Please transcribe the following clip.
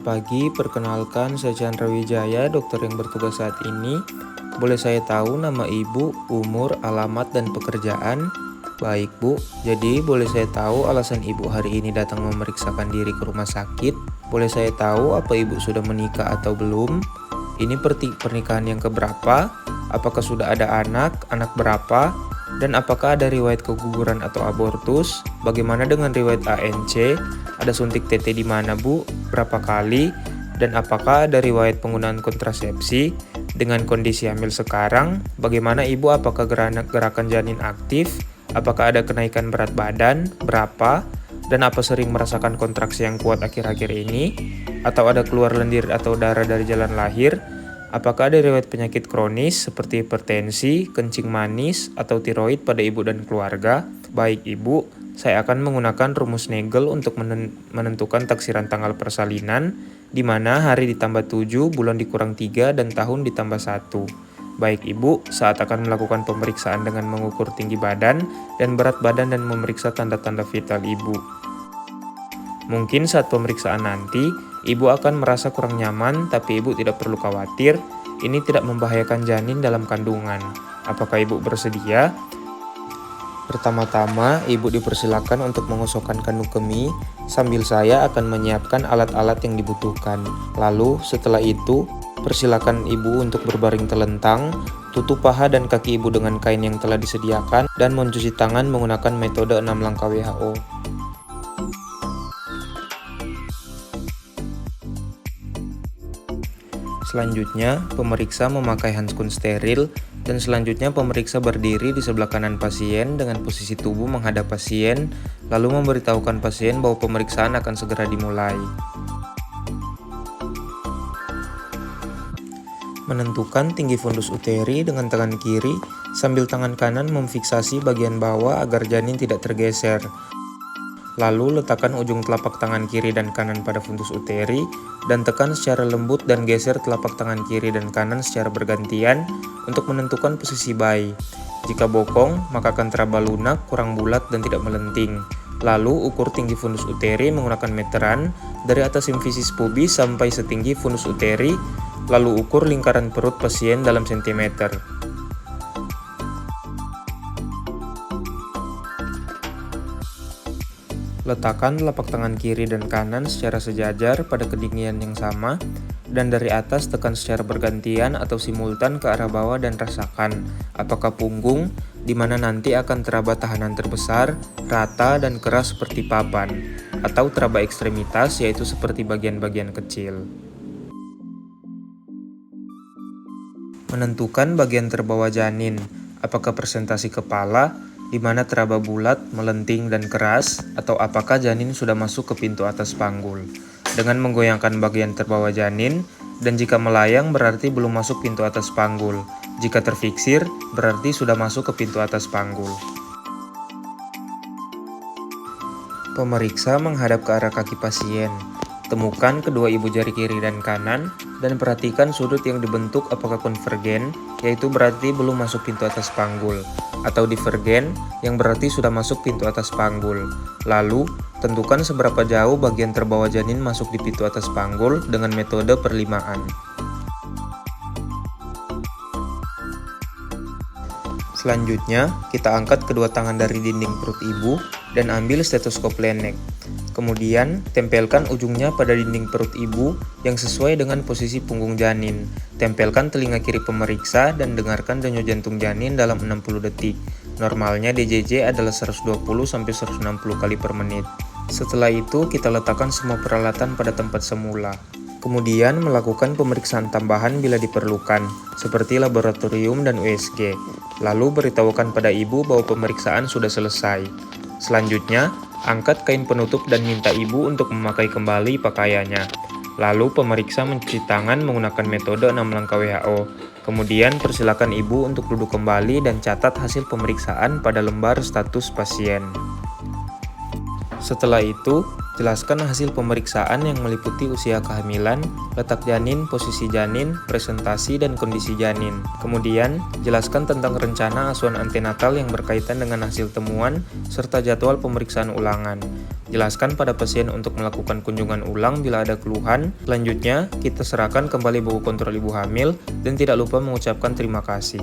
pagi, perkenalkan saya Chandra Wijaya, dokter yang bertugas saat ini. Boleh saya tahu nama ibu, umur, alamat, dan pekerjaan? Baik bu, jadi boleh saya tahu alasan ibu hari ini datang memeriksakan diri ke rumah sakit? Boleh saya tahu apa ibu sudah menikah atau belum? Ini pernikahan yang keberapa? Apakah sudah ada anak? Anak berapa? Dan apakah ada riwayat keguguran atau abortus? Bagaimana dengan riwayat ANC? Ada suntik TT di mana bu? Berapa kali? Dan apakah ada riwayat penggunaan kontrasepsi? Dengan kondisi hamil sekarang, bagaimana ibu? Apakah gerakan janin aktif? Apakah ada kenaikan berat badan? Berapa? Dan apa sering merasakan kontraksi yang kuat akhir-akhir ini? Atau ada keluar lendir atau darah dari jalan lahir? Apakah ada riwayat penyakit kronis seperti hipertensi, kencing manis, atau tiroid pada ibu dan keluarga? Baik ibu, saya akan menggunakan rumus Nagel untuk menentukan taksiran tanggal persalinan, di mana hari ditambah 7, bulan dikurang 3, dan tahun ditambah 1. Baik ibu, saat akan melakukan pemeriksaan dengan mengukur tinggi badan dan berat badan dan memeriksa tanda-tanda vital ibu. Mungkin saat pemeriksaan nanti, ibu akan merasa kurang nyaman, tapi ibu tidak perlu khawatir, ini tidak membahayakan janin dalam kandungan. Apakah ibu bersedia? Pertama-tama, ibu dipersilakan untuk mengosokkan kandung kemih, sambil saya akan menyiapkan alat-alat yang dibutuhkan. Lalu, setelah itu, persilakan ibu untuk berbaring telentang, tutup paha dan kaki ibu dengan kain yang telah disediakan, dan mencuci tangan menggunakan metode 6 langkah WHO. Selanjutnya, pemeriksa memakai handskun steril, dan selanjutnya pemeriksa berdiri di sebelah kanan pasien dengan posisi tubuh menghadap pasien, lalu memberitahukan pasien bahwa pemeriksaan akan segera dimulai. Menentukan tinggi fundus uteri dengan tangan kiri, sambil tangan kanan memfiksasi bagian bawah agar janin tidak tergeser. Lalu letakkan ujung telapak tangan kiri dan kanan pada fundus uteri dan tekan secara lembut dan geser telapak tangan kiri dan kanan secara bergantian untuk menentukan posisi bayi. Jika bokong, maka akan teraba lunak, kurang bulat, dan tidak melenting. Lalu ukur tinggi fundus uteri menggunakan meteran dari atas simfisis pubis sampai setinggi fundus uteri, lalu ukur lingkaran perut pasien dalam sentimeter. Letakkan telapak tangan kiri dan kanan secara sejajar pada ketinggian yang sama, dan dari atas tekan secara bergantian atau simultan ke arah bawah dan rasakan apakah punggung, di mana nanti akan teraba tahanan terbesar, rata dan keras seperti papan, atau teraba ekstremitas yaitu seperti bagian-bagian kecil. Menentukan bagian terbawah janin, apakah presentasi kepala, di mana teraba bulat, melenting, dan keras, atau apakah janin sudah masuk ke pintu atas panggul. Dengan menggoyangkan bagian terbawah janin, dan jika melayang berarti belum masuk pintu atas panggul. Jika terfiksir, berarti sudah masuk ke pintu atas panggul. Pemeriksa menghadap ke arah kaki pasien. Temukan kedua ibu jari kiri dan kanan, dan perhatikan sudut yang dibentuk apakah konvergen, yaitu berarti belum masuk pintu atas panggul, atau divergen, yang berarti sudah masuk pintu atas panggul. Lalu, tentukan seberapa jauh bagian terbawah janin masuk di pintu atas panggul dengan metode perlimaan. Selanjutnya, kita angkat kedua tangan dari dinding perut ibu dan ambil stetoskop lenek. Kemudian, tempelkan ujungnya pada dinding perut ibu yang sesuai dengan posisi punggung janin. Tempelkan telinga kiri pemeriksa dan dengarkan denyut jantung janin dalam 60 detik. Normalnya DJJ adalah 120-160 kali per menit. Setelah itu, kita letakkan semua peralatan pada tempat semula. Kemudian, melakukan pemeriksaan tambahan bila diperlukan, seperti laboratorium dan USG. Lalu beritahukan pada ibu bahwa pemeriksaan sudah selesai. Selanjutnya, angkat kain penutup dan minta ibu untuk memakai kembali pakaiannya. Lalu pemeriksa mencuci tangan menggunakan metode 6 langkah WHO. Kemudian persilakan ibu untuk duduk kembali dan catat hasil pemeriksaan pada lembar status pasien. Setelah itu, jelaskan hasil pemeriksaan yang meliputi usia kehamilan, letak janin, posisi janin, presentasi, dan kondisi janin. Kemudian, jelaskan tentang rencana asuhan antenatal yang berkaitan dengan hasil temuan, serta jadwal pemeriksaan ulangan. Jelaskan pada pasien untuk melakukan kunjungan ulang bila ada keluhan. Selanjutnya, kita serahkan kembali buku kontrol ibu hamil dan tidak lupa mengucapkan terima kasih.